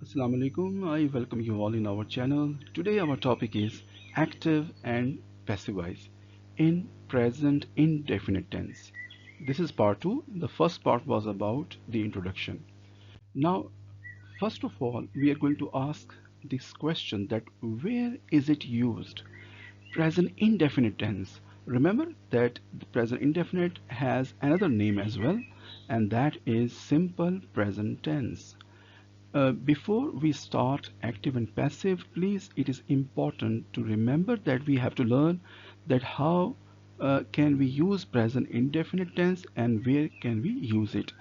Assalamu alaikum. I welcome you all in our channel. Today our topic is active and passive voice in present indefinite tense. This is part 2. The first part was about the introduction. Now, first of all, we are going to ask this question that where is it used? Present indefinite tense. Remember that the present indefinite has another name as well, and that is simple present tense. Before we start active and passive, please, it is important to remember that we have to learn that how can we use present indefinite tense and where can we use it.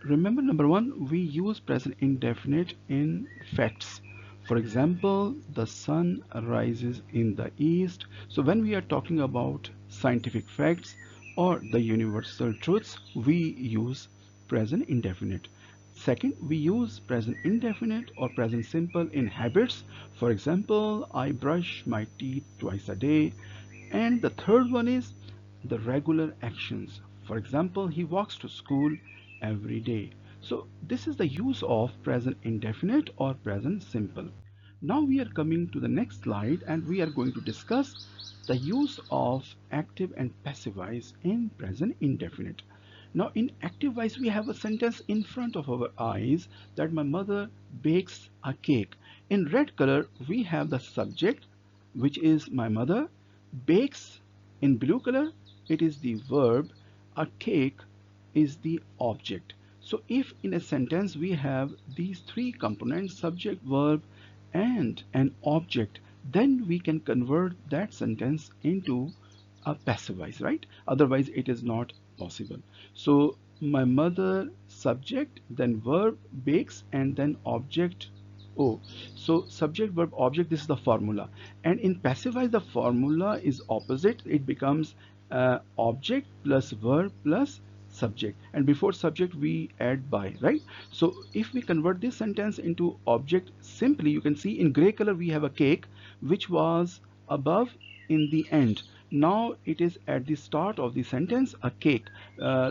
Remember, number one, we use present indefinite in facts. For example, the sun rises in the east. So when we are talking about scientific facts or the universal truths, we use present indefinite. Second, we use present indefinite or present simple in habits. For example, I brush my teeth twice a day. And the third one is the regular actions. For example, he walks to school every day. So this is the use of present indefinite or present simple. Now we are coming to the next slide and we are going to discuss the use of active and passive voice in present indefinite. Now in active voice we have a sentence in front of our eyes that my mother bakes a cake. In red color we have the subject, which is my mother. Bakes in blue color, it is the verb. A cake is the object. So if in a sentence we have these three components, subject, verb, and an object, then we can convert that sentence into a passive voice, right? Otherwise it is not possible. So my mother, subject, then verb, bakes, and then object. Oh, so subject, verb, object, this is the formula. And in passive voice the formula is opposite. It becomes object plus verb plus subject, and before subject we add by, right? So if we convert this sentence into object simply, you can see in gray color we have a cake which was above in the end. Now it is at the start of the sentence, a cake.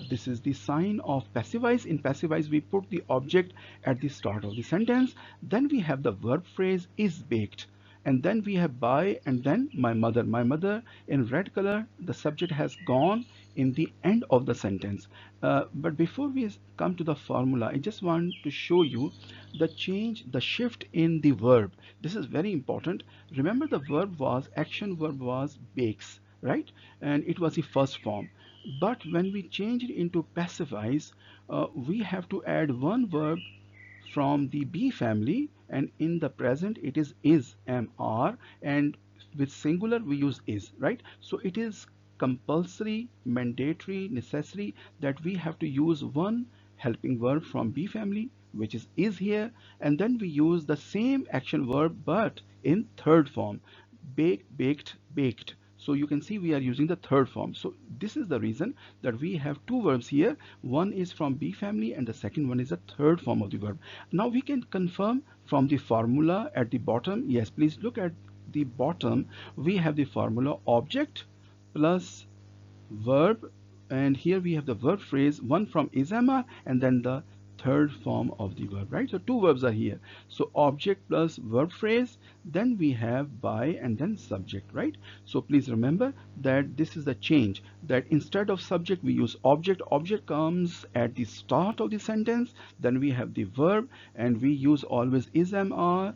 This is the sign of passive voice. In passive voice we put the object at the start of the sentence. Then we have the verb phrase is baked, and then we have by, and then my mother. My mother in red color, the subject has gone in the end of the sentence. But before we come to the formula, I just want to show you the change, the shift in the verb. This is very important. Remember, the verb was, action verb was bakes, right? And it was the first form. But when we change it into passive voice, we have to add one verb from the B family, and in the present it is MR, and with singular we use is, right? So it is compulsory, mandatory, necessary that we have to use one helping verb from B family, which is here, and then we use the same action verb but in third form, bake, baked, baked. So you can see we are using the third form. So this is the reason that we have two verbs here. One is from B family and the second one is the third form of the verb. Now we can confirm from the formula at the bottom. Yes, please look at the bottom. We have the formula object plus verb, and here we have the verb phrase, one from ismr and then the third form of the verb, right? So two verbs are here. So object plus verb phrase, then we have by and then subject, right? So please remember that this is the change, that instead of subject we use object. Object comes at the start of the sentence, then we have the verb and we use always ismr,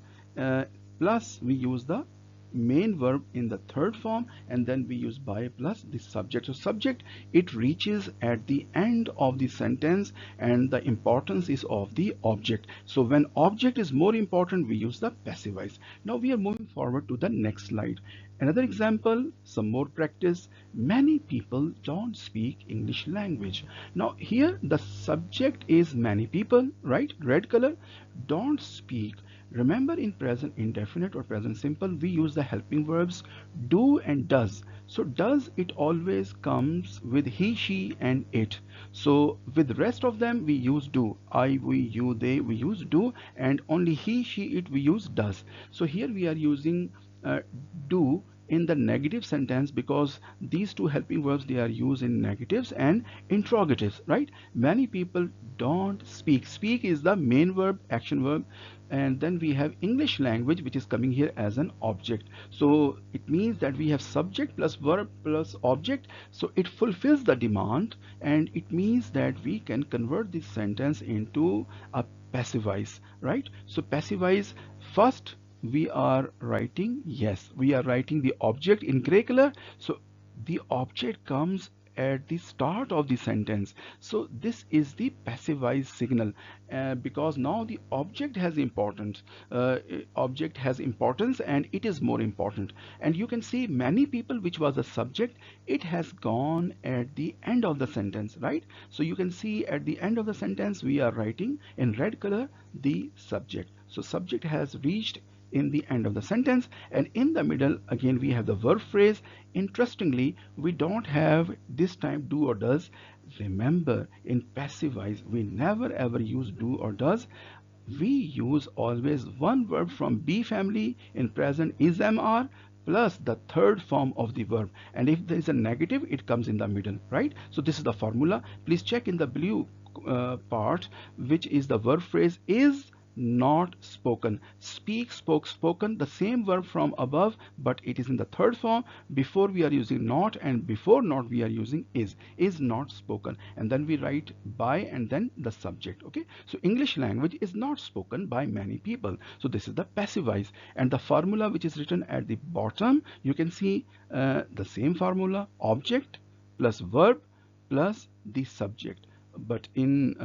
plus we use the main verb in the third form, and then we use by plus the subject. So subject, it reaches at the end of the sentence, and the importance is of the object. So when object is more important, we use the passive voice. Now we are moving forward to the next slide. Another example, some more practice. Many people don't speak English language. Now here the subject is many people, right? Red color. Don't speak. Remember, in present indefinite or present simple we use the helping verbs do and does. So does, it always comes with he, she, and it. So with the rest of them we use do. I, we, you, they, we use do, and only he, she, it we use does. So here we are using do in the negative sentence, because these two helping verbs, they are used in negatives and interrogatives, right? Many people don't speak. Speak is the main verb, action verb, and then we have English language, which is coming here as an object. So it means that we have subject plus verb plus object, so it fulfills the demand, and it means that we can convert this sentence into a passive voice, right? So passive voice, first we are writing, yes, we are writing the object in gray color, so the object comes at the start of the sentence. So this is the passive voice signal, because now the object has importance. Object has importance and it is more important. And you can see many people, which was a subject, it has gone at the end of the sentence, right? So you can see at the end of the sentence we are writing in red color the subject. So subject has reached in the end of the sentence, and in the middle again we have the verb phrase. Interestingly, we don't have this time do or does. Remember, in passive voice we never ever use do or does. We use always one verb from B family. In present is am are plus the third form of the verb, and if there is a negative, it comes in the middle, right? So this is the formula. Please check in the blue part, which is the verb phrase is not spoken. Speak, spoke, spoken, the same verb from above, but it is in the third form. Before we are using not, and before not we are using is not spoken, and then we write by and then the subject. Okay, so English language is not spoken by many people. So this is the passive voice, and the formula which is written at the bottom, you can see the same formula: object plus verb plus the subject. But in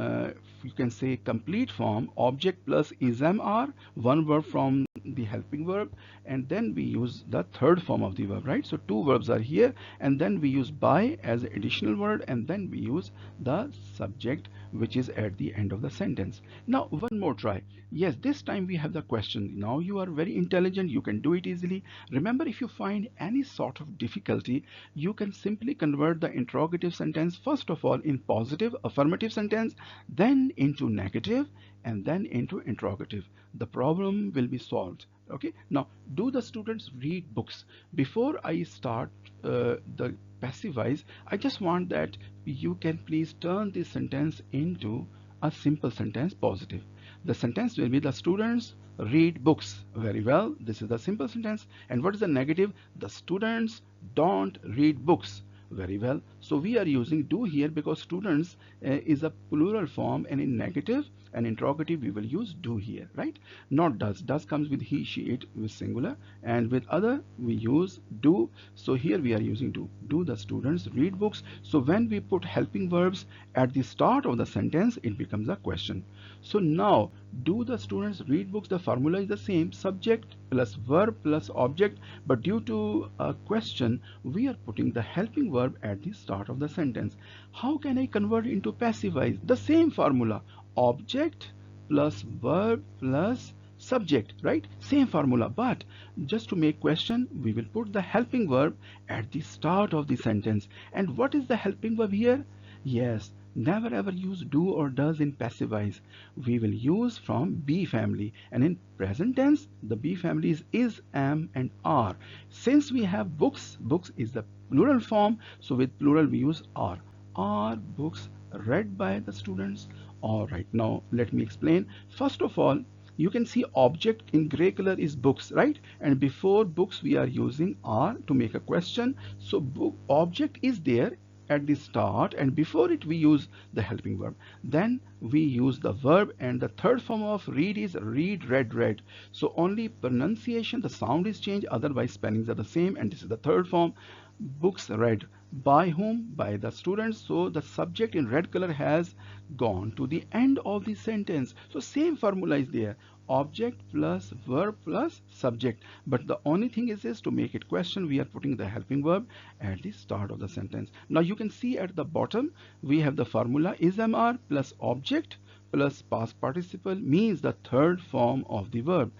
you can say complete form, object plus is am are, one verb from the helping verb, and then we use the third form of the verb, right? So two verbs are here, and then we use by as an additional word, and then we use the subject, which is at the end of the sentence. Now one more try. Yes, this time we have the question. Now you are very intelligent, you can do it easily. Remember, if you find any sort of difficulty, you can simply convert the interrogative sentence first of all in positive affirmative sentence, then into negative, and then into interrogative. The problem will be solved. Okay, now do the students read books? Before I start the passive voice, I just want that you can please turn this sentence into a simple sentence, positive. The sentence will be the students read books. Very well, this is the simple sentence. And what is the negative? The students don't read books. Very well, so we are using do here because students is a plural form, and in negative and interrogative we will use do here, right? Not does. Does comes with he, she, it with singular, and with other we use do. So here we are using do the students read books. So when we put helping verbs at the start of the sentence, it becomes a question. So now, do the students read books? The formula is the same, subject plus verb plus object, but due to a question we are putting the helping verb at the start of the sentence. How can I convert into passive voice? The same formula, object plus verb plus subject, right? Same formula, but just to make question we will put the helping verb at the start of the sentence. And what is the helping verb here? Yes, never ever use do or does in passive voice. We will use from B family, and in present tense the B family is, am, and are. Since we have books, books is the plural form, so with plural we use are. Are books read by the students? All right, now let me explain. First of all, you can see object in gray color is books, right? And before books we are using are to make a question. So book object is there at the start, and before it we use the helping verb. Then we use the verb, and the third form of read is read, read, read. So only pronunciation, the sound is changed, otherwise spellings are the same, and this is the third form. Books read by whom? By the students. So the subject in red color has gone to the end of the sentence. So same formula is there, object plus verb plus subject, but the only thing is to make it question we are putting the helping verb at the start of the sentence. Now you can see at the bottom we have the formula is, am, are plus object plus past participle means the third form of the verb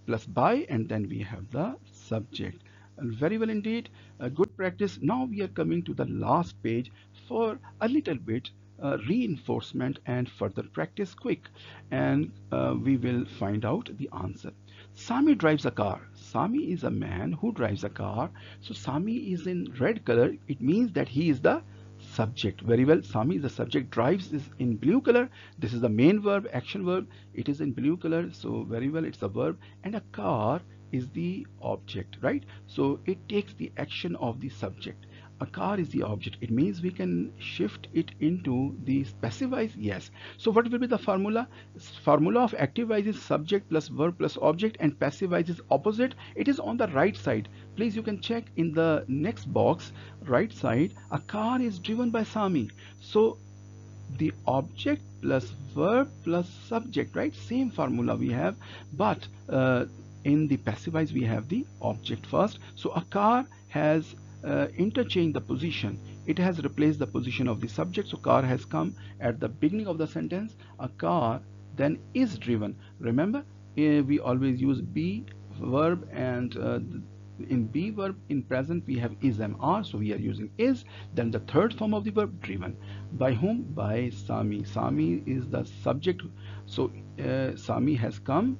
plus by, and then we have the subject. Very well indeed, a good practice. Now we are coming to the last page for a little bit reinforcement and further practice quick, and we will find out the answer. Sami drives a car. Sami is a man who drives a car. So Sami is in red color. It means that he is the subject. Very well. Sami is the subject. Drives is in blue color. This is the main verb, action verb. It is in blue color. So very well, it's a verb. And a car is the object, right? So it takes the action of the subject. A car is the object. It means we can shift it into the specifies. Yes. So what will be the formula? Formula of active voice is subject plus verb plus object, and passive voice is opposite. It is on the right side. Please, you can check in the next box, right side. A car is driven by Sami. So the object plus verb plus subject, right? Same formula we have, but in the passive voice we have the object first. So a car has interchanged the position. It has replaced the position of the subject. So car has come at the beginning of the sentence. A car then is driven. Remember, we always use be verb, and in be verb in present we have is mr, so we are using is. Then the third form of the verb, driven. By whom? By Sami. Sami is the subject. So Sami has come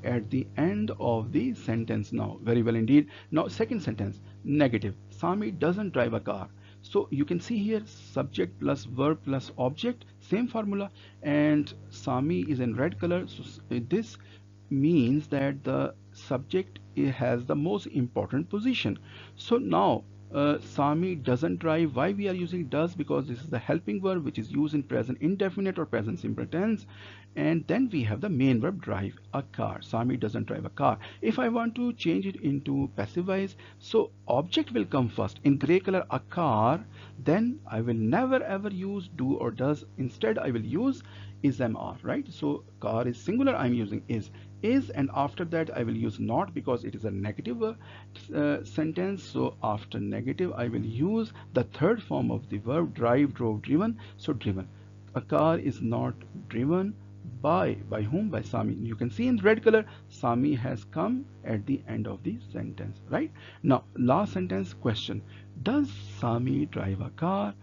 at the end of the sentence now. Very well indeed. Now second sentence, negative. Sami doesn't drive a car. So you can see here subject plus verb plus object, same formula, and Sami is in red color. So this means that the subject has the most important position. So now Sami doesn't drive. Why we are using does? Because this is the helping verb which is used in present indefinite or present simple tense. And then we have the main verb, drive a car. Sami doesn't drive a car. If I want to change it into passive voice, so object will come first in gray color, a car. Then I will never ever use do or does. Instead I will use is mr, right? So car is singular, I'm using is, and after that I will use not because it is a negative sentence. So after negative I will use the third form of the verb, drive, drove, driven. So driven. A car is not driven by whom? By Sami. You can see in red color Sami has come at the end of the sentence, right? Now last sentence, question, does Sami drive a car?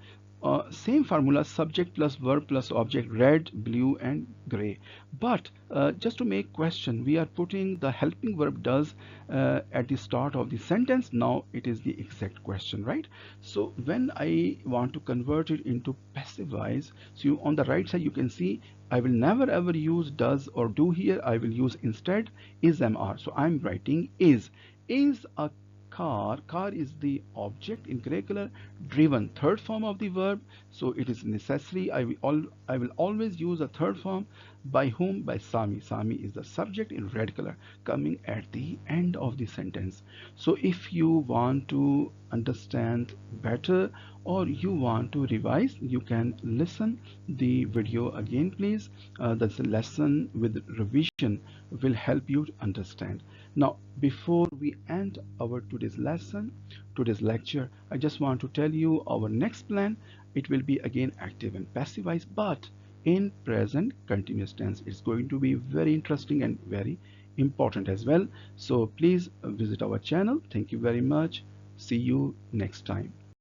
Same formula, subject plus verb plus object, red, blue and gray. But just to make question, we are putting the helping verb does at the start of the sentence. Now it is the exact question, right? So when I want to convert it into passive voice, so you, on the right side you can see I will never ever use does or do here. I will use instead is mr. So I'm writing is a car. Car is the object in gray color. Driven, third form of the verb. So it is necessary. I will always use a third form. By whom? By Sami. Sami is the subject in red color coming at the end of the sentence. So if you want to understand better or you want to revise, you can listen the video again, please. That's a lesson with revision will help you to understand. Now before we end our today's lecture, I just want to tell you our next plan. It will be again active and passive voice, but in present continuous tense. It's going to be very interesting and very important as well. So please visit our channel. Thank you very much. See you next time.